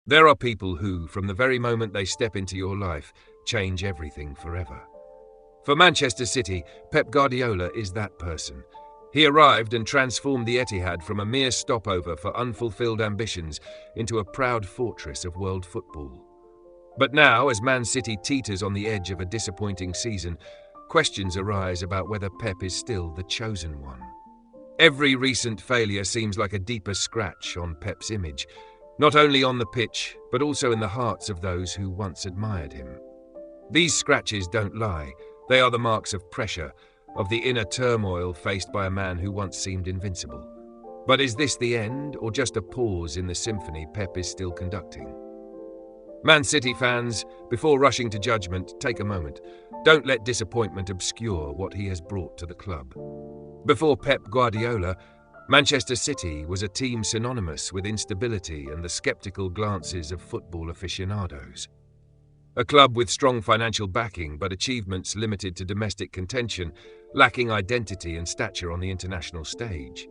There are people who, from the very moment they step into your life, change everything forever. For Manchester City, Pep Guardiola is that person. He arrived and transformed the Etihad from a mere stopover for unfulfilled ambitions into a proud fortress of world football. But now, as Man City teeters on the edge of a disappointing season, questions arise about whether Pep is still the chosen one. Every recent failure seems like a deeper scratch on Pep's image, not only on the pitch, but also in the hearts of those who once admired him. These scratches don't lie. They are the marks of pressure, of the inner turmoil faced by a man who once seemed invincible. But is this the end, or just a pause in the symphony Pep is still conducting? Man City fans, before rushing to judgment, take a moment. Don't let disappointment obscure what he has brought to the club. Before Pep Guardiola, Manchester City was a team synonymous with instability and the skeptical glances of football aficionados. A club with strong financial backing but achievements limited to domestic contention, lacking identity and stature on the international stage.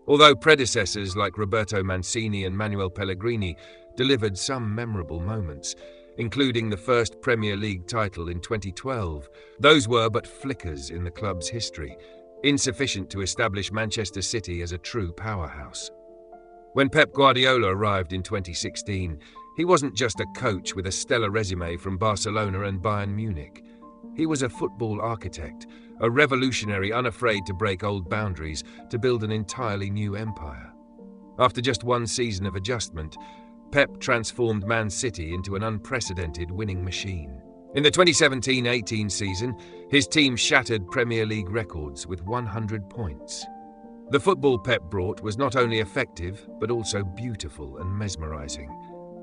Although predecessors like Roberto Mancini and Manuel Pellegrini delivered some memorable moments, including the first Premier League title in 2012, those were but flickers in the club's history, insufficient to establish Manchester City as a true powerhouse. When Pep Guardiola arrived in 2016, he wasn't just a coach with a stellar resume from Barcelona and Bayern Munich. He was a football architect, a revolutionary unafraid to break old boundaries to build an entirely new empire. After just one season of adjustment, Pep transformed Man City into an unprecedented winning machine. In the 2017-18 season, his team shattered Premier League records with 100 points. The football Pep brought was not only effective, but also beautiful and mesmerizing.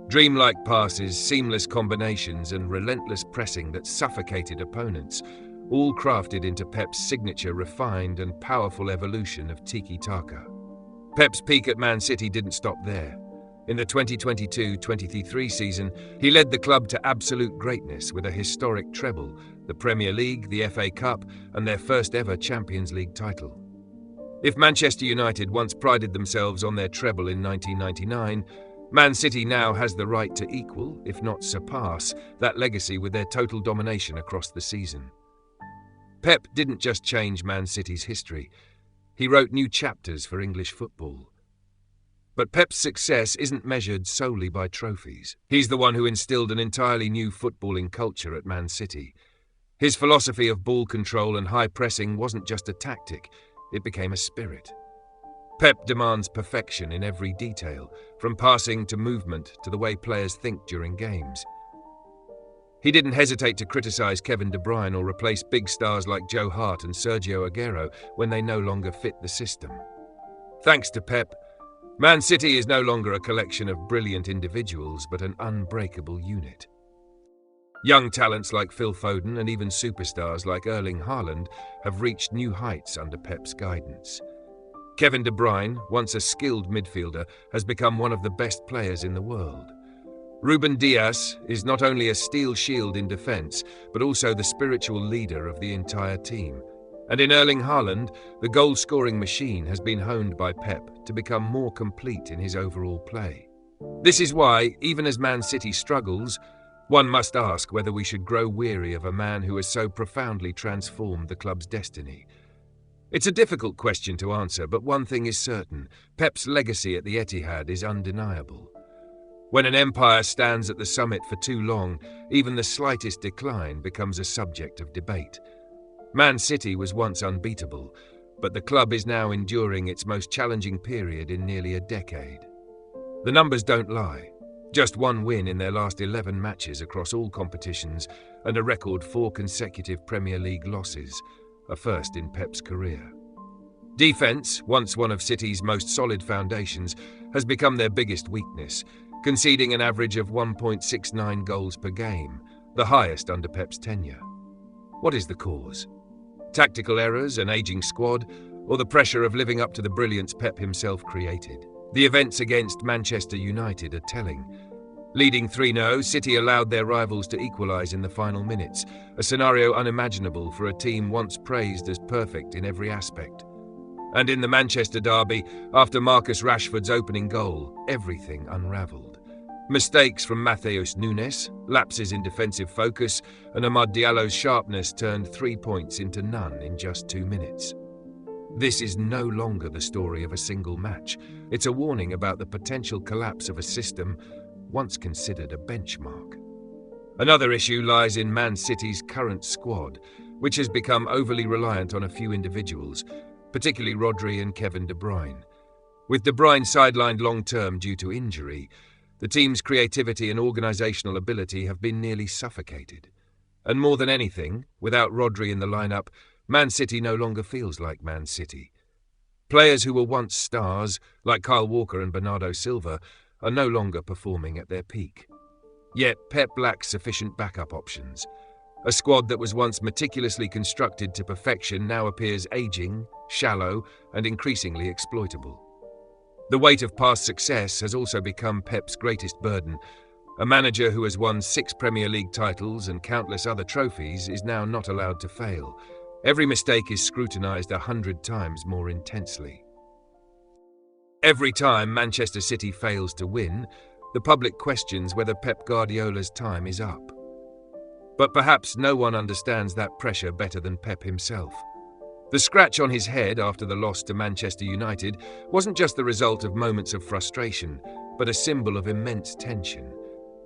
Dreamlike passes, seamless combinations, and relentless pressing that suffocated opponents, all crafted into Pep's signature refined and powerful evolution of tiki-taka. Pep's peak at Man City didn't stop there. In the 2022-23 season, he led the club to absolute greatness with a historic treble, the Premier League, the FA Cup, and their first ever Champions League title. If Manchester United once prided themselves on their treble in 1999, Man City now has the right to equal, if not surpass, that legacy with their total domination across the season. Pep didn't just change Man City's history, he wrote new chapters for English football. But Pep's success isn't measured solely by trophies. He's the one who instilled an entirely new footballing culture at Man City. His philosophy of ball control and high pressing wasn't just a tactic, it became a spirit. Pep demands perfection in every detail, from passing to movement to the way players think during games. He didn't hesitate to criticize Kevin De Bruyne or replace big stars like Joe Hart and Sergio Aguero when they no longer fit the system. Thanks to Pep, Man City is no longer a collection of brilliant individuals, but an unbreakable unit. Young talents like Phil Foden and even superstars like Erling Haaland have reached new heights under Pep's guidance. Kevin De Bruyne, once a skilled midfielder, has become one of the best players in the world. Ruben Dias is not only a steel shield in defence, but also the spiritual leader of the entire team. And in Erling Haaland, the goal-scoring machine has been honed by Pep to become more complete in his overall play. This is why, even as Man City struggles, one must ask whether we should grow weary of a man who has so profoundly transformed the club's destiny. It's a difficult question to answer, but one thing is certain: Pep's legacy at the Etihad is undeniable. When an empire stands at the summit for too long, even the slightest decline becomes a subject of debate. Man City was once unbeatable, but the club is now enduring its most challenging period in nearly a decade. The numbers don't lie. Just one win in their last 11 matches across all competitions and a record 4 consecutive Premier League losses, a first in Pep's career. Defence, once one of City's most solid foundations, has become their biggest weakness, conceding an average of 1.69 goals per game, the highest under Pep's tenure. What is the cause? Tactical errors, an ageing squad, or the pressure of living up to the brilliance Pep himself created? The events against Manchester United are telling. Leading 3-0, City allowed their rivals to equalise in the final minutes, a scenario unimaginable for a team once praised as perfect in every aspect. And in the Manchester derby, after Marcus Rashford's opening goal, everything unravelled. Mistakes from Matheus Nunes, lapses in defensive focus, and Amad Diallo's sharpness turned 3 points into none in just 2 minutes. This is no longer the story of a single match. It's a warning about the potential collapse of a system once considered a benchmark. Another issue lies in Man City's current squad, which has become overly reliant on a few individuals, particularly Rodri and Kevin De Bruyne. With De Bruyne sidelined long-term due to injury, the team's creativity and organisational ability have been nearly suffocated. And more than anything, without Rodri in the lineup, Man City no longer feels like Man City. Players who were once stars, like Kyle Walker and Bernardo Silva, are no longer performing at their peak. Yet Pep lacks sufficient backup options. A squad that was once meticulously constructed to perfection now appears aging, shallow, and increasingly exploitable. The weight of past success has also become Pep's greatest burden. A manager who has won 6 Premier League titles and countless other trophies is now not allowed to fail. Every mistake is scrutinised 100 times more intensely. Every time Manchester City fails to win, the public questions whether Pep Guardiola's time is up. But perhaps no one understands that pressure better than Pep himself. The scratch on his head after the loss to Manchester United wasn't just the result of moments of frustration, but a symbol of immense tension.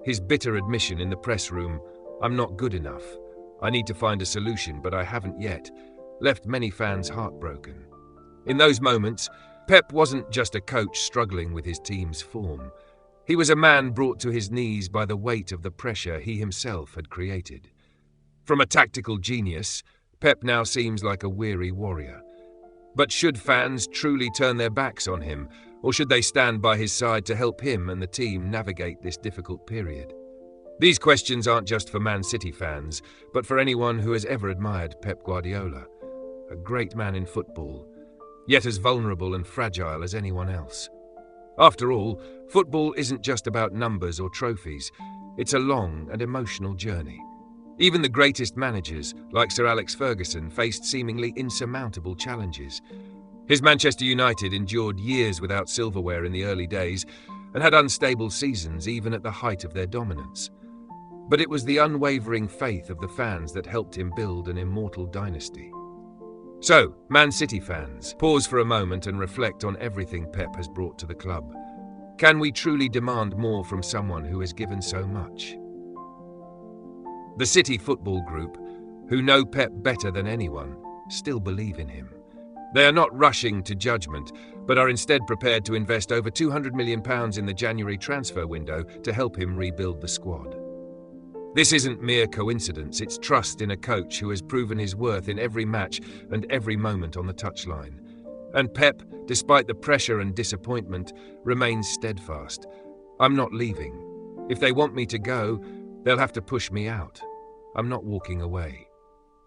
His bitter admission in the press room, "I'm not good enough. I need to find a solution, but I haven't yet," left many fans heartbroken. In those moments, Pep wasn't just a coach struggling with his team's form. He was a man brought to his knees by the weight of the pressure he himself had created. From a tactical genius, Pep now seems like a weary warrior. But should fans truly turn their backs on him, or should they stand by his side to help him and the team navigate this difficult period? These questions aren't just for Man City fans, but for anyone who has ever admired Pep Guardiola. A great man in football, yet as vulnerable and fragile as anyone else. After all, football isn't just about numbers or trophies. It's a long and emotional journey. Even the greatest managers, like Sir Alex Ferguson, faced seemingly insurmountable challenges. His Manchester United endured years without silverware in the early days and had unstable seasons even at the height of their dominance. But it was the unwavering faith of the fans that helped him build an immortal dynasty. So, Man City fans, pause for a moment and reflect on everything Pep has brought to the club. Can we truly demand more from someone who has given so much? The City Football Group, who know Pep better than anyone, still believe in him. They are not rushing to judgment, but are instead prepared to invest over £200 million in the January transfer window to help him rebuild the squad. This isn't mere coincidence, it's trust in a coach who has proven his worth in every match and every moment on the touchline. And Pep, despite the pressure and disappointment, remains steadfast. "I'm not leaving. If they want me to go, they'll have to push me out. I'm not walking away."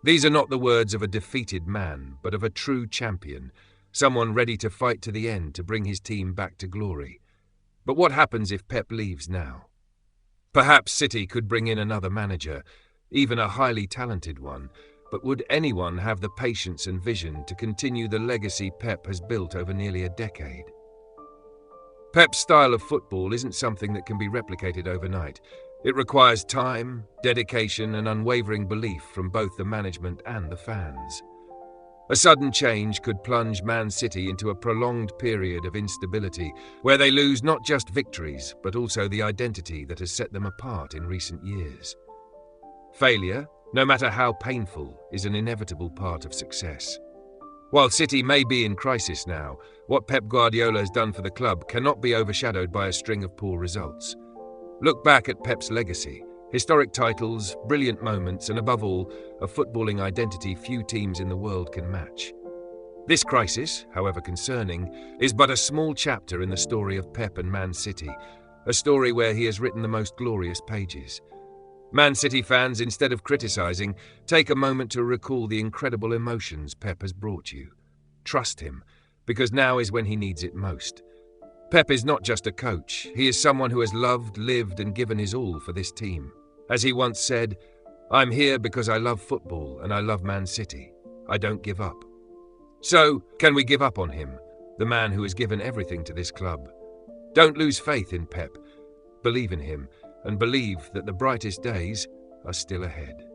These are not the words of a defeated man, but of a true champion, someone ready to fight to the end to bring his team back to glory. But what happens if Pep leaves now? Perhaps City could bring in another manager, even a highly talented one, but would anyone have the patience and vision to continue the legacy Pep has built over nearly a decade? Pep's style of football isn't something that can be replicated overnight. It requires time, dedication, and unwavering belief from both the management and the fans. A sudden change could plunge Man City into a prolonged period of instability, where they lose not just victories, but also the identity that has set them apart in recent years. Failure, no matter how painful, is an inevitable part of success. While City may be in crisis now, what Pep Guardiola has done for the club cannot be overshadowed by a string of poor results. Look back at Pep's legacy. Historic titles, brilliant moments, and above all, a footballing identity few teams in the world can match. This crisis, however concerning, is but a small chapter in the story of Pep and Man City, a story where he has written the most glorious pages. Man City fans, instead of criticising, take a moment to recall the incredible emotions Pep has brought you. Trust him, because now is when he needs it most. Pep is not just a coach, he is someone who has loved, lived, and given his all for this team. As he once said, "I'm here because I love football and I love Man City. I don't give up." So, can we give up on him, the man who has given everything to this club? Don't lose faith in Pep. Believe in him, and believe that the brightest days are still ahead.